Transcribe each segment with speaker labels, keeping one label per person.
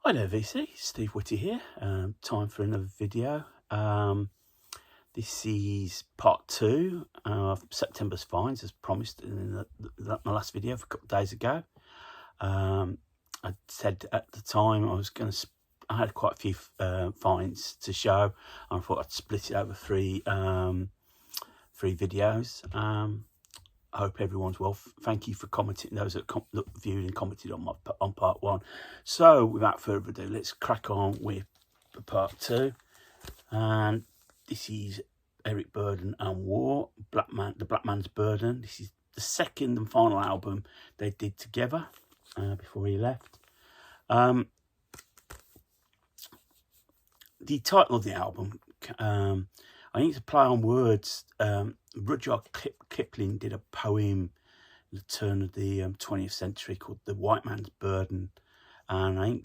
Speaker 1: Hi there VC, Steve Whitty here. Time for another video. This is part 2 of September's finds, as promised in my last video a couple of days ago. I said at the time I had quite a few finds to show, and I thought I'd split it over three videos. I hope everyone's well. Thank you for commenting, those that viewed and commented on part 1. So without further ado, let's crack on with part 2. And this is Eric Burdon and War, the Black Man's Burdon. This is the second and final album they did together before he left. The title of the album, I think it's a play on words. Rudyard Kipling did a poem at the turn of the 20th century called "The White Man's Burden," and I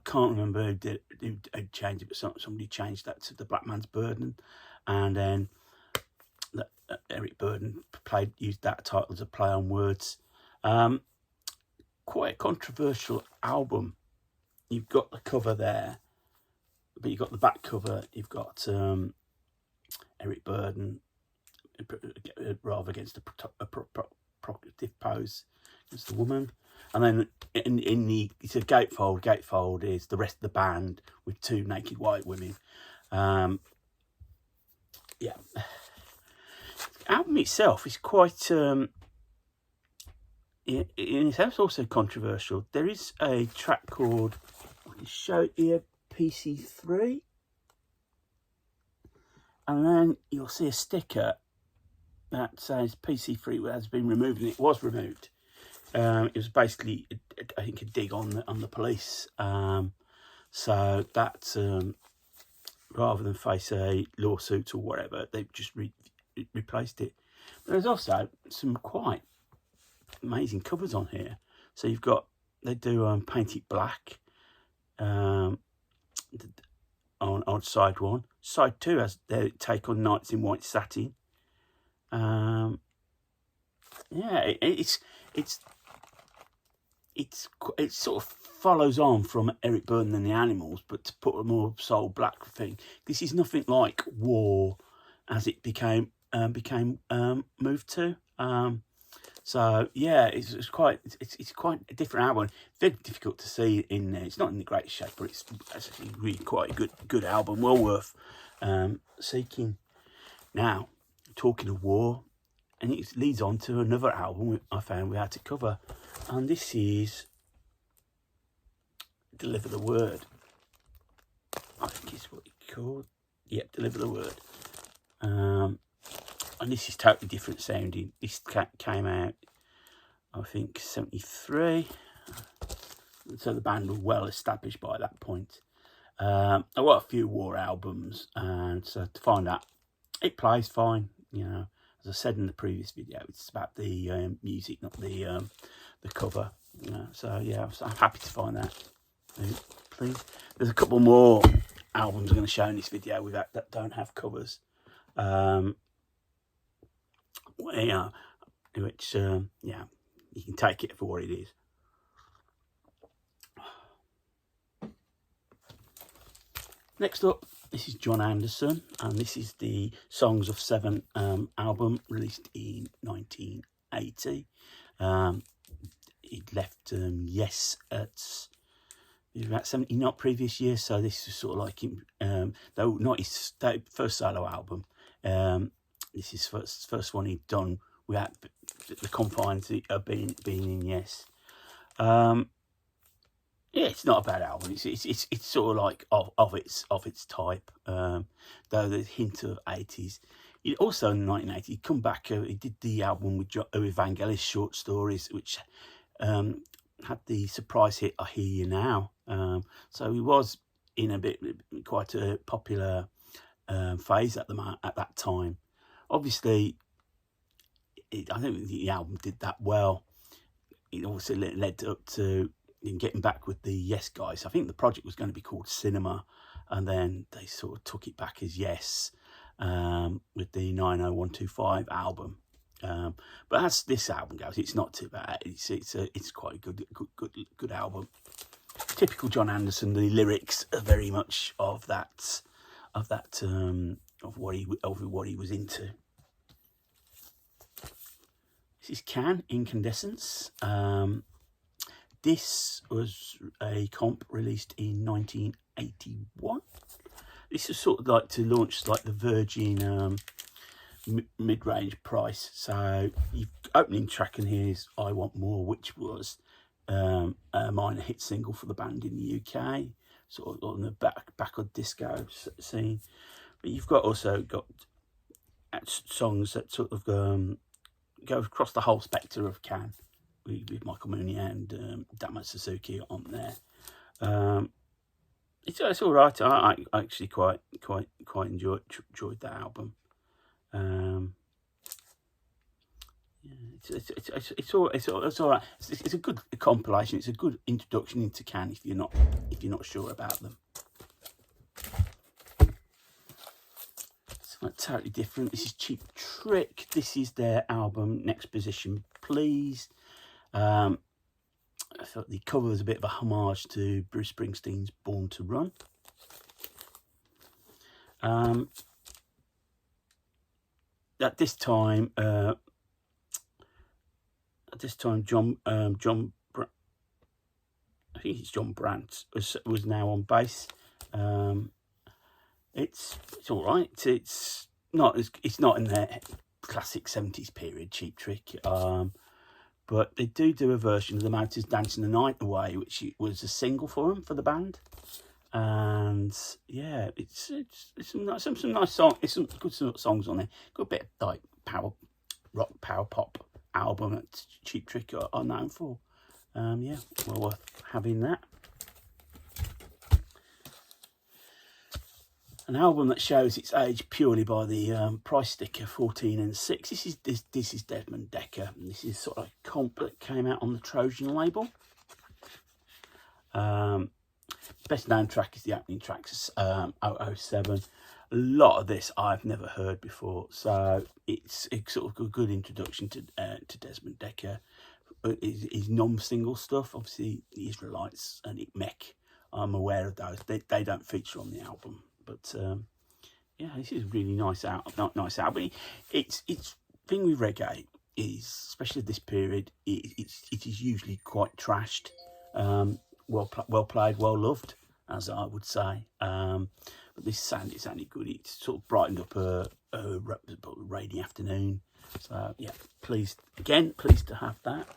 Speaker 1: can't remember who changed it, but somebody changed that to "The Black Man's Burden," and then Eric Burdon used that title as a play on words. Quite a controversial album. You've got the cover there, but you've got the back cover. You've got Eric Burdon rather against a provocative pose against the woman, and then it's a gatefold. Gatefold is the rest of the band with 2 naked white women. The album itself is quite in itself also controversial. There is a track called, I can show it here, PC3, and then you'll see a sticker that says PC3 has been removed, and it was removed. It was basically, I think, a dig on the police. So that rather than face a lawsuit or whatever, they've just replaced it. But there's also some quite amazing covers on here. So you've got, they do Paint It Black on side 1. Side 2 has their take on Nights in White Satin. It sort of follows on from Eric Burdon and the Animals, but to put a more soul black thing. This is nothing like War as it became moved to. So yeah, it's quite a different album. Very difficult to see in there. It's not in the greatest shape, but it's actually really quite a good album, well worth seeking. Now, talking of War, and it leads on to another album I found we had to cover, and this is Deliver the Word. I think it's what it's called. Yep, Deliver the Word. And this is totally different sounding. This came out, I think, 73. So the band were well established by that point. I've got a few War albums, and so to find out, it plays fine. You know, as I said in the previous video, it's about the music, not the cover. You know, so yeah, I'm happy to find that. Please, there's a couple more albums I'm going to show in this video that don't have covers. Which you can take it for what it is. Next up, this is John Anderson, and this is the Songs of 7 album, released in 1980. He left Yes at about 70, not previous year, so this is sort of like him, though not his first solo album. This is first one he'd done without the confines of being in Yes. Yeah, it's not a bad album. It's sort of like of its type. Though there's a hint of 80s. He also in 1980 he come back. He did the album with Vangelis, Short Stories, which had the surprise hit "I Hear You Now." So he was in quite a popular phase at that time. Obviously, I don't think the album did that well. It also led up to getting back with the Yes guys. I think the project was going to be called Cinema, and then they sort of took it back as Yes with the 90125 album. But as this album goes, it's not too bad. It's quite a good album. typical John Anderson. The lyrics are very much of what he was into. This is Can Incandescence. This was a comp released in 1981. This is sort of like to launch like the Virgin mid-range price. So the opening track in here is I Want More, which was a minor hit single for the band in the UK, sort of on the back of disco scene. But you've also got songs that sort of go across the whole spectre of Can, with Michael Mooney and Damo Suzuki on there. It's all right. I actually quite enjoyed that album. It's all right. It's a good compilation. It's a good introduction into Can if you're not sure about them. Something totally different. This is Cheap Trick. This is their album Next Position Please. I thought the cover was a bit of a homage to Bruce Springsteen's Born to Run. At this time, John I think it's John Brandt was now on bass. It's all right. It's not in their classic 70s period, Cheap Trick. But they do a version of The Motors Dancing the Night Away, which was a single for them, for the band. And yeah, it's some nice songs. It's some good songs on there. Good bit of like power rock, power pop album that Cheap Trick are known for. Yeah, well worth having that. An album that shows its age purely by the price sticker 14 and 6. This is Desmond Dekker, and this is sort of a comp that came out on the Trojan label. Best known track is the opening track, 007. A lot of this I've never heard before, so it's sort of a good introduction to Desmond Dekker. His non-single stuff, obviously the Israelites and Mech, I'm aware of those. They don't feature on the album. But yeah, this is a really nice album. It's thing with reggae is, especially this period, it is usually quite trashed. Well played, well loved, as I would say. But this sounded good. It sort of brightened up a rainy afternoon. So yeah, pleased to have that.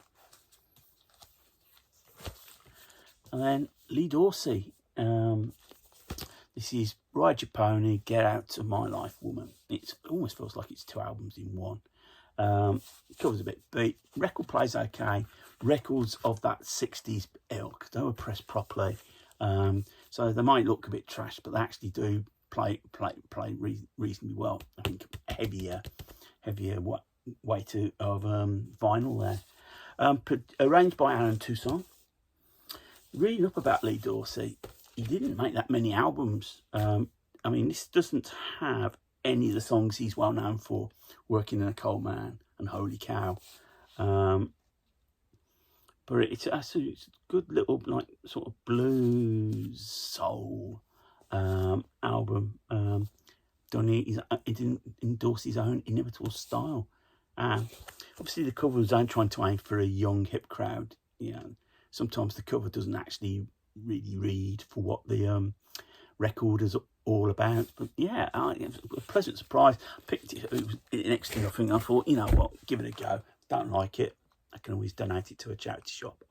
Speaker 1: And then Lee Dorsey. This is Ride Your Pony, Get Out of My Life, Woman. It almost feels like it's two albums in one. It covers a bit beat. Record plays okay. Records of that 60s ilk. They were pressed properly. So they might look a bit trash, but they actually do play reasonably well. I think heavier weight of vinyl there. Arranged by Aaron Toussaint. Reading up about Lee Dorsey, he didn't make that many albums. I mean, this doesn't have any of the songs he's well known for, Working in a Coal Man and Holy Cow. But it's a good little, like, sort of blues soul album. He didn't endorse his own inimitable style. Obviously, the covers aren't trying to aim for a young, hip crowd. You know, sometimes the cover doesn't actually really read for what the record is all about. But yeah, it was a pleasant surprise. I picked it. It was next to nothing. I thought, you know what, give it a go. Don't like it, I can always donate it to a charity shop.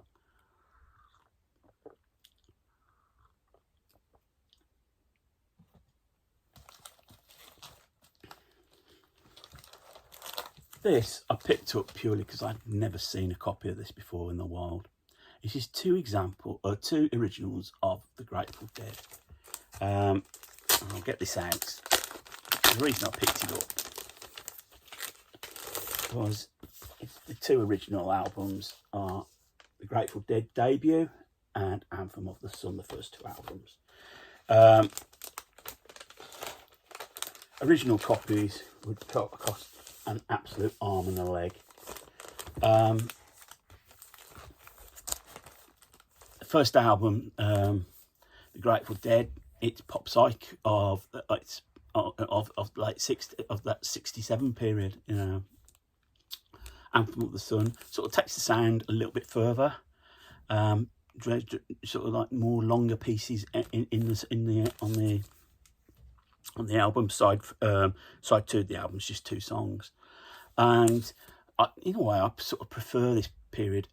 Speaker 1: This I picked up purely because I'd never seen a copy of this before in the wild. This is two originals of the Grateful Dead. I'll get this out. The reason I picked it up was the two original albums are the Grateful Dead debut and Anthem of the Sun, the first two albums. Original copies would cost an absolute arm and a leg. first album, The Grateful Dead, it's pop psych of late 60 of that 67 period, you know. Anthem of the Sun sort of takes the sound a little bit further, sort of like more longer pieces on the album side. Side 2 of the album is just 2 songs, and in a way I sort of prefer this period,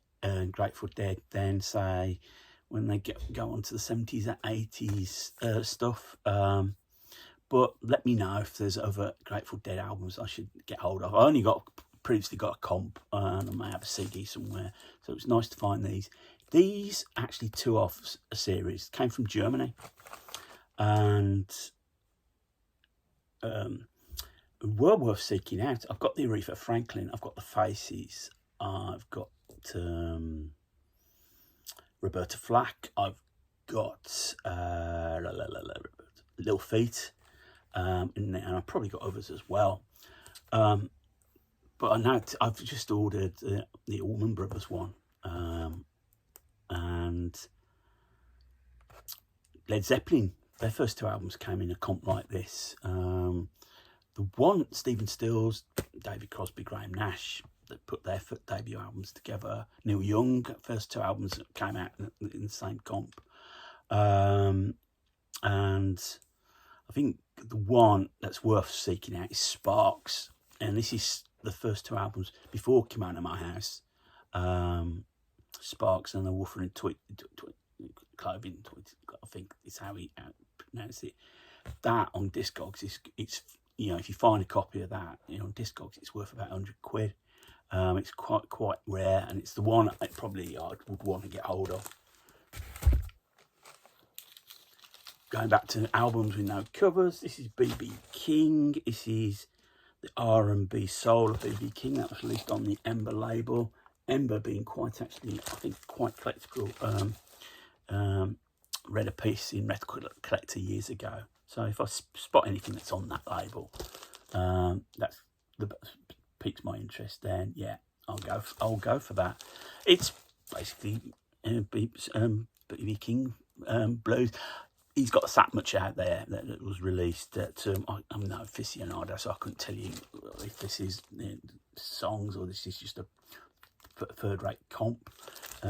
Speaker 1: Grateful Dead, than say when they go on to the 70s and 80s stuff. But let me know if there's other Grateful Dead albums I should get hold of. I only previously got a comp, and I may have a CD somewhere, so it's nice to find these. These actually 2 off a series, came from Germany, and were worth seeking out. I've got the Aretha Franklin, I've got the Faces, I've got Roberta Flack, I've got Little Feat, and I've probably got others as well. But I know I've just ordered the Allman Brothers one, and Led Zeppelin. Their first 2 albums came in a comp like this. The one, Stephen Stills, David Crosby, Graham Nash, that put their debut albums together. Neil Young, first 2 albums that came out in the same comp. And I think the one that's worth seeking out is Sparks. And this is the first 2 albums before Come Out of My House. Sparks and the Woofer and Clothing, I think is how he pronounced it. That on Discogs, it's you know, if you find a copy of that, you know, on Discogs, it's worth about £100. It's quite rare, and it's the one I would want to get hold of. Going back to albums with no covers, this is B.B. King. This is the R&B soul of B.B. King. That was released on the Ember label. Ember being quite collectible. Read a piece in Record Collector years ago. So if I spot anything that's on that label, that's piques my interest. Then yeah, I'll go for that. It's basically B.B. King blues. He's got that much out there that was released. I'm no aficionado, so I couldn't tell you if this is songs or this is just a third-rate comp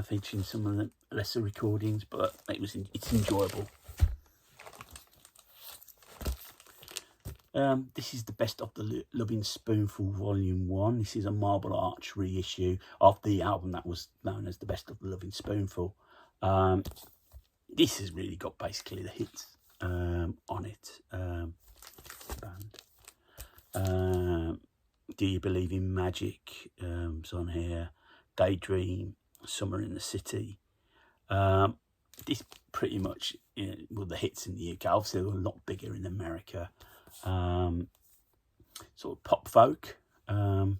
Speaker 1: featuring some of the lesser recordings, but it's enjoyable. This is the Best of the Loving Spoonful Volume 1. This is a Marble Arch reissue of the album that was known as the Best of the Loving Spoonful. This has really got basically the hits on it. Band. Do You Believe in Magic? Is on here. Daydream, Summer in the City. This pretty much, well, the hits in the UK. Obviously, they were a lot bigger in America. Sort of pop folk, driven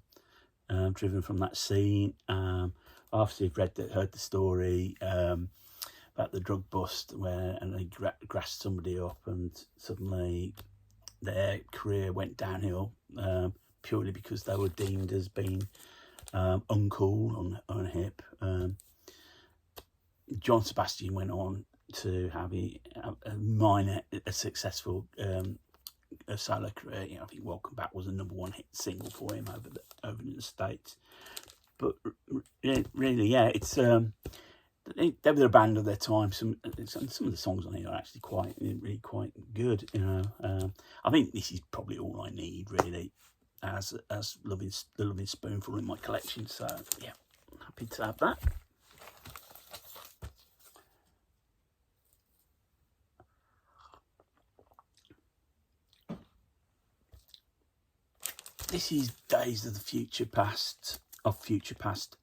Speaker 1: from that scene. After you've heard the story about the drug bust and they grassed somebody up, and suddenly their career went downhill purely because they were deemed as being uncool, unhip. John Sebastian went on to have a successful solo career. I think Welcome Back was a #1 hit single for him over in the States. But really, yeah, it's they were a band of their time. Some of the songs on here are actually really quite good. I think this is probably all I need really as the Loving Spoonful in my collection. So yeah, I'm happy to have that. This is Days of the Future Past,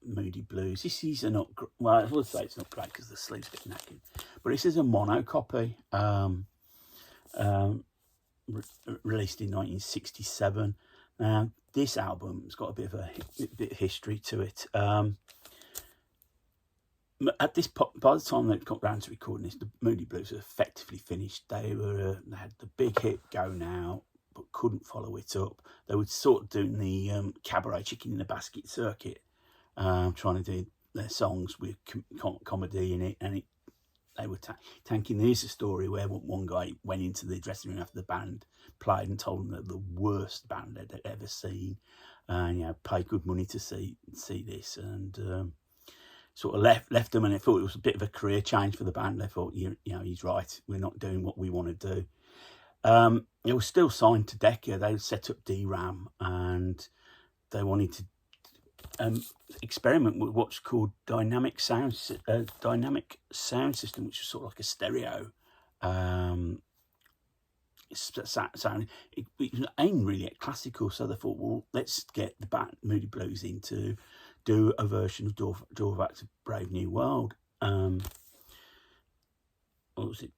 Speaker 1: Moody Blues. This is well, I would say it's not great because the sleeve's a bit knackered, but this is a mono copy, released in 1967. Now, this album's got a bit of history to it. By the time they got round to recording this, the Moody Blues were effectively finished. They had the big hit Go Now, but couldn't follow it up. They were sort of doing the cabaret chicken in a basket circuit, trying to do their songs with comedy in it, and they were tanking. There's a story where one guy went into the dressing room after the band played and told them that the worst band they'd ever seen, and paid good money to see this, and sort of left them, and they thought it was a bit of a career change for the band. They thought, he's right, we're not doing what we want to do. It was still signed to Decca. They set up DRAM, and they wanted to experiment with what's called dynamic sound system, which was sort of like a stereo sound. It was aimed really at classical, so they thought, well, let's get the band Moody Blues in to do a version of Dvorak's Brave New World. What was it?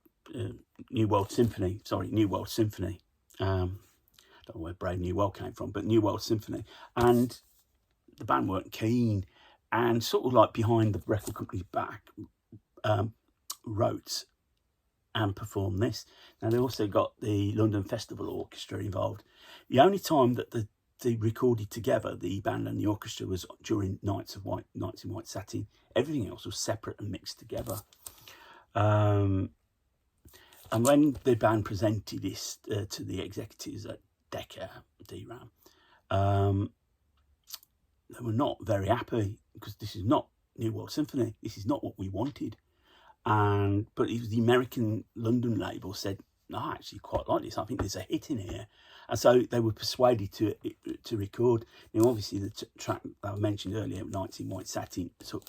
Speaker 1: New World Symphony. I don't know where Brave New World came from, but New World Symphony. And the band weren't keen, and sort of like behind the record company's back, wrote and performed this. Now, they also got the London Festival Orchestra involved. The only time that they recorded together, the band and the orchestra, was during Nights in White Satin. Everything else was separate and mixed together. And when the band presented this to the executives at Decca, DRAM, they were not very happy, because this is not New World Symphony. This is not what we wanted. But it was the American London label said, no, I actually quite like this. I think there's a hit in here. And so they were persuaded to record. Now, obviously, the track that I mentioned earlier, Nights in White Satin, sort of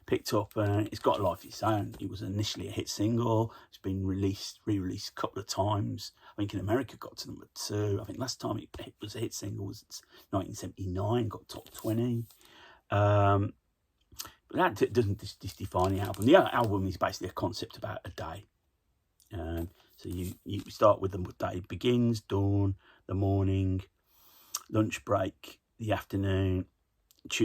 Speaker 1: picked up, and it's got a life of its own. It was initially a hit single. It's been re-released a couple of times. I think in America got to number 2. I think last time it was a hit single was 1979, got top 20. But that doesn't just define the album. The album is basically a concept about a day. So you start with the day begins, dawn, the morning, lunch break, the afternoon,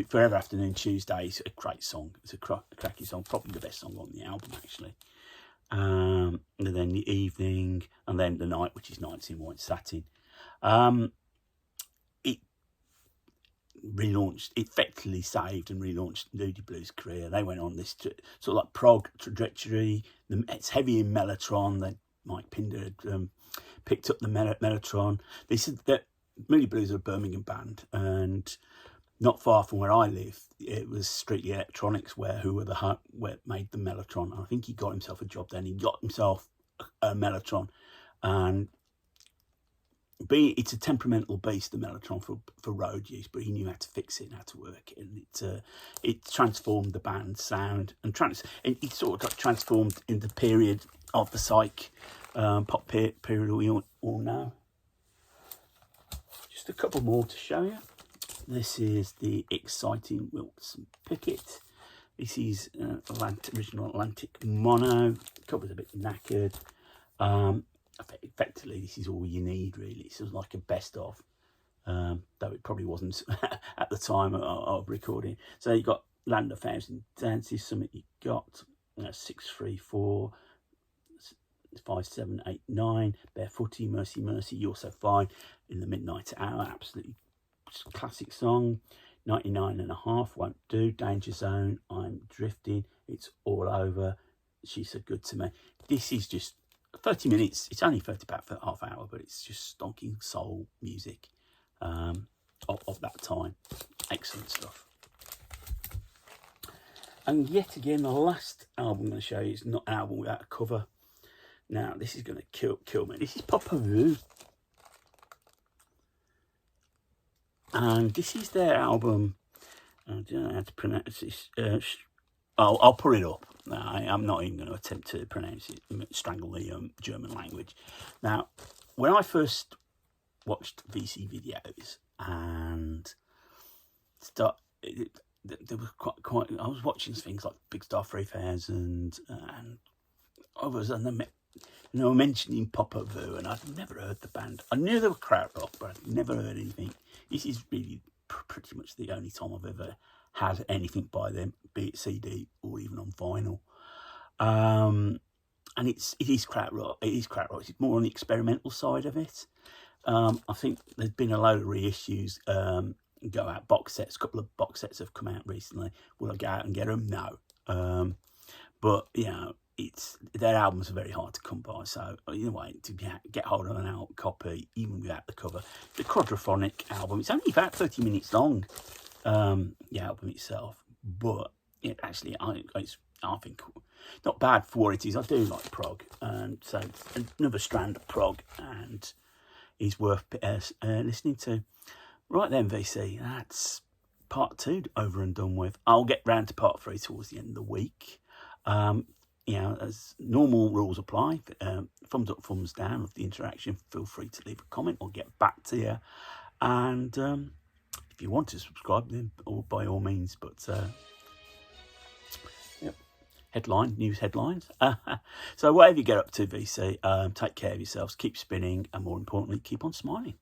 Speaker 1: Forever Afternoon, Tuesday. Is a great song. It's a cracky song, probably the best song on the album, actually. And then the evening, and then the night, which is Nights in White Satin. It relaunched, effectively saved and relaunched Moody Blues' career. They went on this sort of like prog trajectory. It's heavy in mellotron. Mike Pinder had picked up the mellotron. They said that Moody Blues are a Birmingham band, and not far from where I live, it was Street Electronics who made the mellotron. And I think he got himself a job then. He got himself a mellotron, and it's a temperamental beast, the mellotron, for road use, but he knew how to fix it and how to work it, and it transformed the band's sound, and it sort of got transformed in the period of the psych pop period we all know. Just a couple more to show you. This is the exciting Wilson Pickett. This is original Atlantic mono. Cover's a bit knackered. Effectively, this is all you need, really. This is like a best of, though it probably wasn't at the time of recording. So you've got Land of Thousand Dances, something you got 6, 3, 4, 5, 7, 8, 9, Barefooty, Mercy, Mercy, You're So Fine, In the Midnight Hour, absolutely classic song. 99 and a half, Won't Do, Danger Zone, I'm Drifting, It's All Over, She's So Good to Me. This is just 30 minutes. It's only about half hour, but it's just stonking soul music of that time. Excellent stuff. And yet again, the last album I'm going to show you is not an album without a cover. Now, this is going to kill me. This is Papa Vu. And this is their album. I don't know how to pronounce this. I'll put it up. I'm not even going to attempt to pronounce it, strangle the German language. Now, when I first watched VC videos, and there was quite. I was watching things like Big Star 3000 and others, and they were mentioning Papa Vu, and I'd never heard the band. I knew they were krautrock, but I'd never heard anything. This is really pretty much the only time I've ever had anything by them, be it CD or even on vinyl. And it is krautrock. It is krautrock. It's more on the experimental side of it. I think there's been a load of reissues, go out box sets. A couple of box sets have come out recently. Will I go out and get them? No. But their albums are very hard to come by. So anyway, to get hold of an album copy, even without the cover, the quadraphonic album. It's only about 30 minutes long. The album itself, but it actually, I think not bad for what it is. I do like prog, and so it's another strand of prog, and is worth listening to. Right then, VC, that's part 2 over and done with. I'll get round to part 3 towards the end of the week. As normal rules apply, thumbs up, thumbs down of the interaction. Feel free to leave a comment or get back to you. And if you want to subscribe, then by all means. But news headlines. So whatever you get up to, VC, take care of yourselves, keep spinning, and more importantly, keep on smiling.